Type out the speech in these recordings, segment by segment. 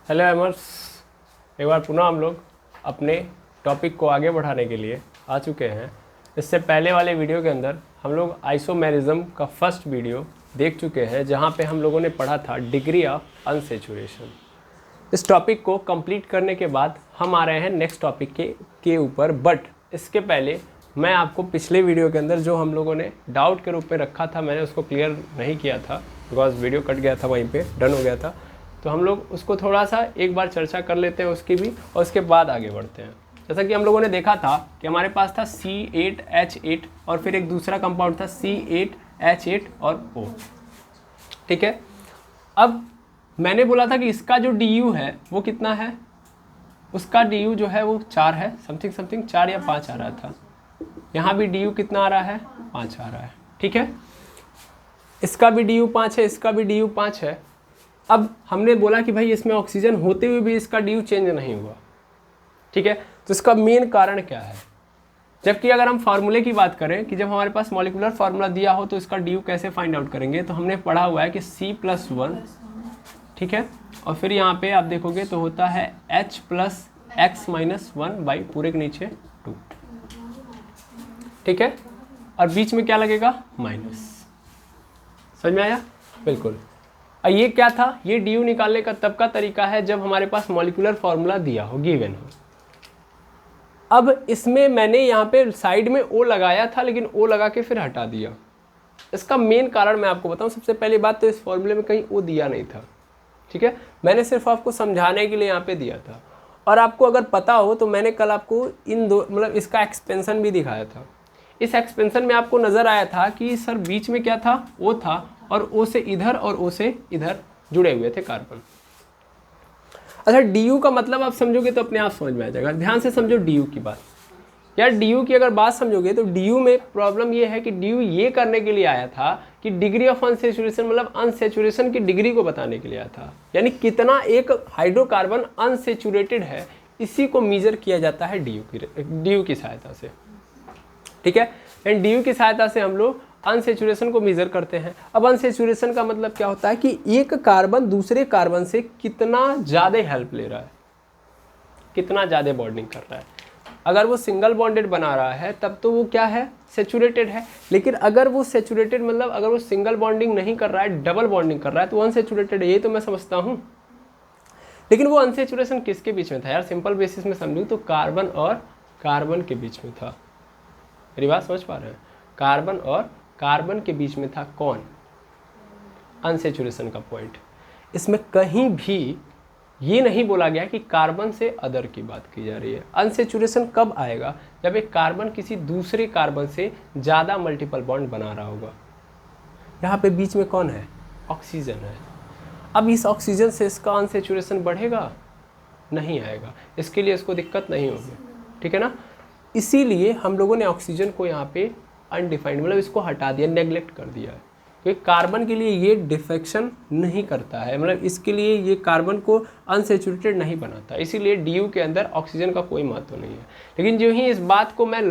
Hello एमर्स, एक बार पुनः हम लोग अपने टॉपिक को आगे बढ़ाने के लिए आ चुके हैं। इससे पहले वाले वीडियो के अंदर हम लोग आइसोमेरिज्म का फर्स्ट वीडियो देख चुके हैं, जहां पे हम लोगों ने पढ़ा था डिग्री ऑफ अनसेचुरेशन। इस टॉपिक को कंप्लीट करने के बाद हम आ रहे हैं नेक्स्ट टॉपिक के ऊपर। बट इसके पहले मैं आपको पिछले वीडियो के अंदर जो हम लोगों ने डाउट के रूप में रखा था, मैंने उसको क्लियर नहीं किया था बिकॉज वीडियो कट गया था, वहीं पे डन हो गया था। तो हम लोग उसको थोड़ा सा एक बार चर्चा कर लेते हैं उसकी भी, और उसके बाद आगे बढ़ते हैं। जैसा कि हम लोगों ने देखा था कि हमारे पास था C8H8 और फिर एक दूसरा कंपाउंड था C8H8 और O। ठीक है, अब मैंने बोला था कि इसका जो DU है वो कितना है, उसका DU जो है वो 4 है, समथिंग 4 या 5 आ रहा था। यहाँ भी DU कितना आ रहा है, 5 आ रहा है। ठीक है, इसका भी DU 5 है, इसका भी DU 5 है। अब हमने बोला कि भाई इसमें ऑक्सीजन होते हुए भी इसका DU चेंज नहीं हुआ। ठीक है, तो इसका मेन कारण क्या है? जबकि अगर हम फार्मूले की बात करें कि जब हमारे पास मॉलिक्यूलर फार्मूला दिया हो तो इसका DU कैसे फाइंड आउट करेंगे, तो हमने पढ़ा हुआ है कि C+1, ठीक है, और फिर यहाँ पे आप देखोगे तो होता है H + X-1 बाई पूरे के नीचे 2। ठीक है, और बीच में क्या लगेगा, माइनस। समझ में आया? बिल्कुल। और ये क्या था, ये DU निकालने का तब का तरीका है जब हमारे पास मॉलिक्यूलर फार्मूला दिया हो, गिवन हो। अब इसमें मैंने यहाँ पे साइड में O लगाया था, लेकिन O लगा के फिर हटा दिया। इसका मेन कारण मैं आपको बताऊँ। सबसे पहली बात तो इस फॉर्मूले में कहीं O दिया नहीं था। ठीक है, मैंने सिर्फ आपको समझाने के लिए यहाँ पे दिया था। और आपको अगर पता हो तो मैंने कल आपको इन दो मतलब इसका एक्सपेंशन भी दिखाया था। इस एक्सपेंशन में आपको नज़र आया था कि सर बीच में क्या था, O था, और O से इधर और O से इधर जुड़े हुए थे कार्बन। अच्छा, DU का मतलब आप समझोगे तो अपने आप समझ में आ जाएगा। ध्यान से समझो DU की बात। यार DU की अगर बात समझोगे तो DU में प्रॉब्लम ये है कि DU ये करने के लिए आया था कि डिग्री ऑफ अनसेचुरेशन, मतलब अनसेचुरेशन की डिग्री को बताने के लिए आया था। यानी कितना एक हाइड्रोकार्बन अनसेचुरेटेड है, इसी को मेजर किया जाता है DU की सहायता से। ठीक है, एंड DU की सहायता से हम लोग अनसेचुरेशन को मेजर करते हैं। अब अनसेचुरेशन का मतलब क्या होता है कि एक कार्बन दूसरे कार्बन से कितना ज़्यादा हेल्प ले रहा है, कितना ज़्यादा बॉन्डिंग कर रहा है। अगर वो सिंगल बॉन्डेड बना रहा है तब तो वो क्या है, सेचुरेटेड है। लेकिन अगर वो सेचुरेटेड मतलब अगर वो सिंगल बॉन्डिंग नहीं कर रहा है, डबल बॉन्डिंग कर रहा है, तो अनसेचुरेटेड है। ये तो मैं समझता हूँ। लेकिन वो अनसेचुरेशन किसके बीच में था यार? सिंपल बेसिस में समझूँ तो कार्बन और कार्बन के बीच में था। मेरी बात समझ पा रहे हैं? कार्बन और कार्बन के बीच में था कौन, अनसेचुरेशन का पॉइंट। इसमें कहीं भी ये नहीं बोला गया कि कार्बन से अदर की बात की जा रही है। अनसेचुरेशन कब आएगा? जब एक कार्बन किसी दूसरे कार्बन से ज़्यादा मल्टीपल बॉन्ड बना रहा होगा। यहाँ पे बीच में कौन है, ऑक्सीजन है। अब इस ऑक्सीजन से इसका अनसेचुरेशन बढ़ेगा? नहीं आएगा। इसके लिए इसको दिक्कत नहीं होगी। ठीक है ना? इसीलिए हम लोगों ने ऑक्सीजन को यहाँ पे अनडिफाइंड मतलब इसको हटा दिया, नेग्लेक्ट कर दिया है। क्योंकि कार्बन के लिए ये डिफेक्शन नहीं करता है, मतलब इसके लिए ये कार्बन को अनसेचुरेटेड नहीं बनाता। इसीलिए DU के अंदर ऑक्सीजन का कोई महत्व नहीं है। लेकिन जो ही इस बात को मैं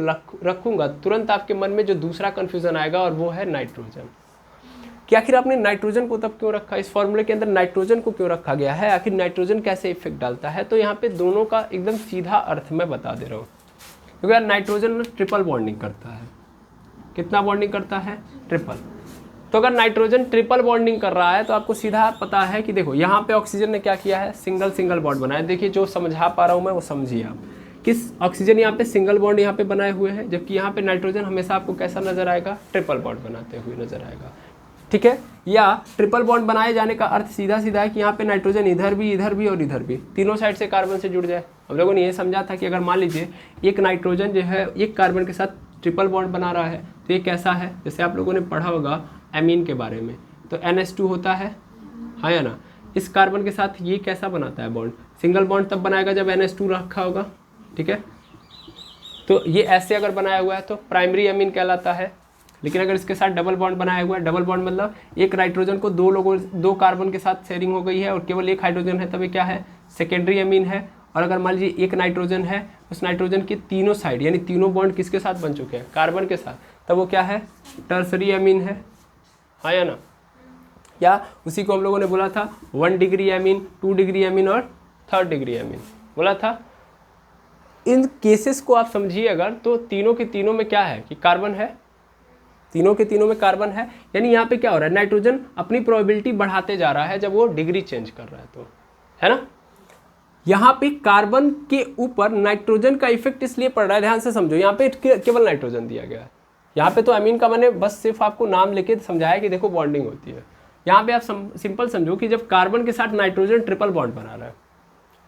रखूँगा, तुरंत आपके मन में जो दूसरा कन्फ्यूज़न आएगा, और वो है नाइट्रोजन। कि आखिर आपने नाइट्रोजन को तब क्यों रखा, इस फॉर्मूले के अंदर नाइट्रोजन को क्यों रखा गया है, आखिर नाइट्रोजन कैसे इफेक्ट डालता है? तो यहाँ पे दोनों का एकदम सीधा अर्थ मैं बता दे रहा हूँ। क्योंकि यार नाइट्रोजन ट्रिपल बॉन्डिंग करता है। कितना बॉन्डिंग करता है? ट्रिपल। तो अगर नाइट्रोजन ट्रिपल बॉन्डिंग कर रहा है तो आपको सीधा पता है कि देखो यहाँ पे ऑक्सीजन ने क्या किया है, सिंगल बॉन्ड बनाया। देखिए जो समझा पा रहा हूँ मैं वो समझिए आप। किस ऑक्सीजन यहाँ पे सिंगल बॉन्ड यहाँ पे बनाए हुए हैं, जबकि यहाँ पे नाइट्रोजन हमेशा आपको कैसा नजर आएगा, ट्रिपल बॉन्ड बनाते हुए नजर आएगा। ठीक है, या ट्रिपल बॉन्ड बनाए जाने का अर्थ सीधा है कि यहाँ पे नाइट्रोजन इधर भी और इधर भी तीनों साइड से कार्बन से जुड़ जाए। हम लोगों ने ये समझा था कि अगर मान लीजिए एक नाइट्रोजन जो है एक कार्बन के साथ ट्रिपल बॉन्ड बना रहा है तो ये कैसा है, जैसे आप लोगों ने पढ़ा होगा एमीन के बारे में, तो NH2 होता है, हाँ या ना? इस कार्बन के साथ ये कैसा बनाता है बॉन्ड? सिंगल बॉन्ड तब बनाएगा जब NH2 रखा होगा। ठीक है, तो ये ऐसे अगर बनाया हुआ है तो प्राइमरी एमीन कहलाता है। लेकिन अगर इसके साथ डबल बॉन्ड बनाया हुआ है, डबल बॉन्ड मतलब एक नाइट्रोजन को दो कार्बन के साथ शेयरिंग हो गई है और केवल एक हाइड्रोजन है, तब ये क्या है, सेकेंडरी एमीन है। और अगर मान लीजिए एक नाइट्रोजन है, उस नाइट्रोजन के तीनों साइड यानी तीनों बॉन्ड किसके साथ बन चुके हैं, कार्बन के साथ, तब वो क्या है, टर्सरी एमीन है, हाँ या ना? या उसी को हम लोगों ने बोला था 1 डिग्री एमीन, 2 डिग्री एमीन और 3rd डिग्री एमीन बोला था। इन केसेस को आप समझिए अगर, तो तीनों के तीनों में क्या है कि कार्बन है, तीनों के तीनों में कार्बन है। यानी यहाँ पे क्या हो रहा है, नाइट्रोजन अपनी प्रोबेबिलिटी बढ़ाते जा रहा है जब वो डिग्री चेंज कर रहा है, तो है ना। यहाँ पे कार्बन के ऊपर नाइट्रोजन का इफेक्ट इसलिए पड़ रहा है, ध्यान से समझो। यहाँ पे केवल नाइट्रोजन दिया गया है, यहाँ पे तो अमीन का मैंने बस सिर्फ आपको नाम लेके समझाया कि देखो बॉन्डिंग होती है। यहाँ पे आप सिंपल समझो कि जब कार्बन के साथ नाइट्रोजन ट्रिपल बॉन्ड बना रहा है,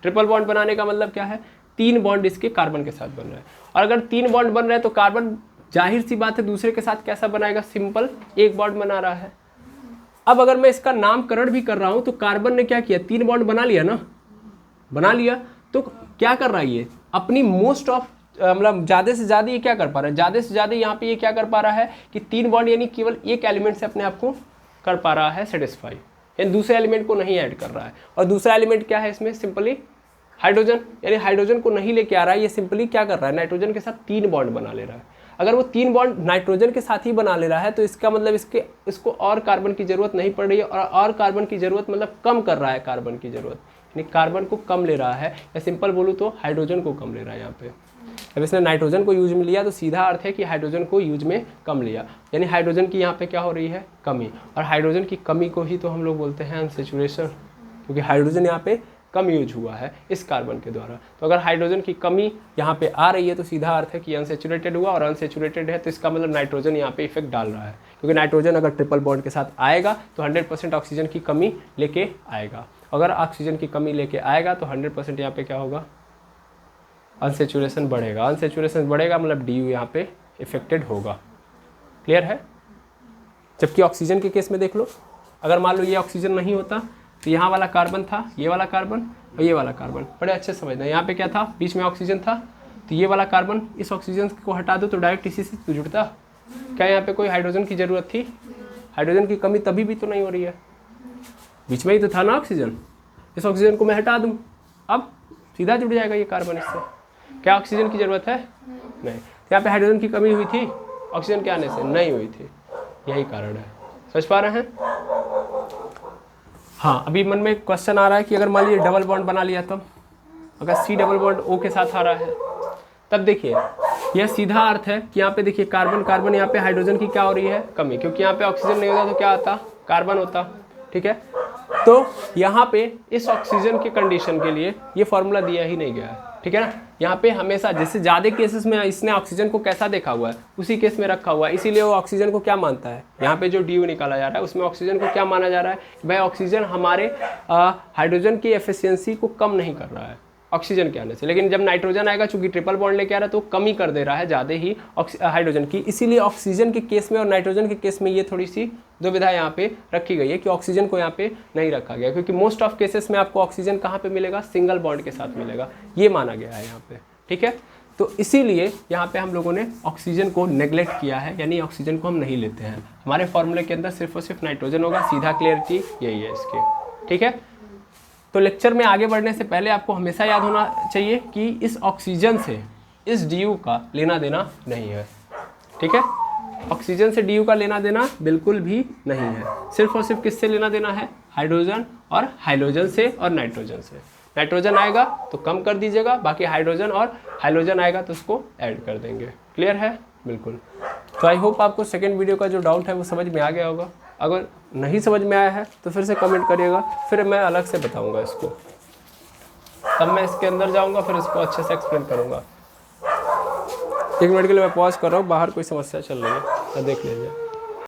ट्रिपल बॉन्ड बनाने का मतलब क्या है, 3 बॉन्ड इसके कार्बन के साथ बन रहा है। और अगर 3 बॉन्ड बन रहे हैं तो कार्बन जाहिर सी बात है दूसरे के साथ कैसा बनाएगा, सिंपल 1 बॉन्ड बना रहा है। अब अगर मैं इसका नामकरण भी कर रहा हूं तो कार्बन ने क्या किया, 3 बॉन्ड बना लिया ना, बना लिया। तो क्या कर रहा है ये, अपनी मोस्ट ऑफ मतलब ज़्यादा से ज़्यादा ये क्या कर पा रहा है, ज़्यादा से ज़्यादा यहाँ पे ये क्या कर पा रहा है कि 3 बॉन्ड यानी केवल एक एलिमेंट से अपने आप को कर पा रहा है सेटिस्फाई, यानी दूसरे एलिमेंट को नहीं ऐड कर रहा है। और दूसरा एलिमेंट क्या है इसमें, सिंपली हाइड्रोजन, यानी हाइड्रोजन को नहीं लेके आ रहा है, ये सिंपली क्या कर रहा है, नाइट्रोजन के साथ 3 बॉन्ड बना ले रहा है। अगर वो 3 बॉन्ड नाइट्रोजन के साथ ही बना ले रहा है तो इसका मतलब इसको और कार्बन की जरूरत नहीं पड़ रही है, और कार्बन की जरूरत मतलब कम कर रहा है कार्बन की जरूरत, यानी कार्बन को कम ले रहा है, या सिंपल बोलूँ तो हाइड्रोजन को कम ले रहा है यहाँ पे। अब इसने नाइट्रोजन को यूज में लिया तो सीधा अर्थ है कि हाइड्रोजन को यूज में कम लिया, यानी हाइड्रोजन की यहाँ पे क्या हो रही है, कमी। और हाइड्रोजन की कमी को ही तो हम लोग बोलते हैं अनसैचुरेशन, क्योंकि हाइड्रोजन यहाँ पे कम यूज हुआ है इस कार्बन के द्वारा। तो अगर हाइड्रोजन की कमी यहाँ पे आ रही है तो सीधा अर्थ है कि अनसैचुरेटेड हुआ, और अनसैचुरेटेड है तो इसका मतलब नाइट्रोजन यहाँ पे इफेक्ट डाल रहा है, क्योंकि नाइट्रोजन अगर ट्रिपल बॉन्ड के साथ आएगा तो 100% ऑक्सीजन की कमी लेके आएगा। अगर ऑक्सीजन की कमी लेके आएगा तो 100% यहाँ पे क्या होगा, अनसैचुरेशन बढ़ेगा। अनसैचुरेशन बढ़ेगा मतलब डी यू यहाँ पे इफेक्टेड होगा। क्लियर है। जबकि ऑक्सीजन के केस में देख लो, अगर मान लो ये ऑक्सीजन नहीं होता तो यहाँ वाला कार्बन था, ये वाला कार्बन और ये वाला कार्बन, बड़े अच्छे समझना। यहाँ पे क्या था, बीच में ऑक्सीजन था, तो ये वाला कार्बन इस ऑक्सीजन को हटा दो तो डायरेक्ट इसी से तो जुड़ता। क्या यहाँ पे कोई हाइड्रोजन की ज़रूरत थी, हाइड्रोजन की कमी तभी भी तो नहीं हो रही है, बीच में ही तो था ना ऑक्सीजन। इस ऑक्सीजन को मैं हटा दूँ, अब सीधा जुड़ जाएगा ये कार्बन इससे। क्या ऑक्सीजन की ज़रूरत है, नहीं। यहाँ पे हाइड्रोजन की कमी हुई थी, ऑक्सीजन के आने से नहीं हुई थी, यही कारण है। समझ पा रहे हैं। हाँ, अभी मन में क्वेश्चन आ रहा है कि अगर मान लीजिए डबल बॉन्ड बना लिया, तब अगर C डबल बॉन्ड O के साथ आ रहा है, तब देखिए यह सीधा अर्थ है कि यहाँ पे देखिए कार्बन कार्बन, यहाँ पे हाइड्रोजन की क्या हो रही है, कमी, क्योंकि यहाँ पे ऑक्सीजन नहीं होता तो क्या आता, कार्बन होता। ठीक है, तो यहाँ पे इस ऑक्सीजन के कंडीशन के लिए ये फॉर्मूला दिया ही नहीं गया है। ठीक है ना, यहाँ पे हमेशा जैसे ज़्यादा केसेस में इसने ऑक्सीजन को कैसा देखा हुआ है, उसी केस में रखा हुआ है, इसीलिए वो ऑक्सीजन को क्या मानता है, यहाँ पे जो डी निकाला जा रहा है उसमें ऑक्सीजन को क्या माना जा रहा है कि भाई ऑक्सीजन हमारे हाइड्रोजन की एफिशिएंसी को कम नहीं कर रहा है ऑक्सीजन के आने से। लेकिन जब नाइट्रोजन आएगा, चूंकि ट्रिपल बॉन्ड लेके आ रहा है तो कमी कर दे रहा है ज़्यादा ही हाइड्रोजन की, इसीलिए ऑक्सीजन के केस में और नाइट्रोजन के केस में ये थोड़ी सी दुविधा यहाँ पे रखी गई है कि ऑक्सीजन को यहाँ पे नहीं रखा गया, क्योंकि मोस्ट ऑफ केसेस में आपको ऑक्सीजन कहाँ पे मिलेगा, सिंगल बॉन्ड के साथ मिलेगा, ये माना गया है यहाँ पे। ठीक है, तो इसीलिए यहाँ पे हम लोगों ने ऑक्सीजन को नेग्लेक्ट किया है, यानी ऑक्सीजन को हम नहीं लेते हैं। हमारे फॉर्मूले के अंदर सिर्फ और सिर्फ नाइट्रोजन होगा, सीधा क्लियरिटी यही है इसकी। ठीक है, तो लेक्चर में आगे बढ़ने से पहले आपको हमेशा याद होना चाहिए कि इस ऑक्सीजन से इस DU का लेना देना नहीं है। ठीक है, ऑक्सीजन से DU का लेना देना बिल्कुल भी नहीं है, सिर्फ और सिर्फ किससे लेना देना है, हाइड्रोजन और हाइड्रोजन से और नाइट्रोजन से। नाइट्रोजन आएगा तो कम कर दीजिएगा, बाकी हाइड्रोजन और हाइड्रोजन आएगा तो उसको ऐड कर देंगे। क्लियर है, बिल्कुल। तो आई होप आपको सेकेंड वीडियो का जो डाउट है वो समझ में आ गया होगा। अगर नहीं समझ में आया है तो फिर से कमेंट करिएगा, फिर मैं अलग से बताऊंगा इसको, तब मैं इसके अंदर जाऊंगा, फिर इसको अच्छे से एक्सप्लेन करूंगा। 1 मिनट के लिए मैं पॉज कर रहा हूँ, बाहर कोई समस्या चल रही है तो देख लीजिए।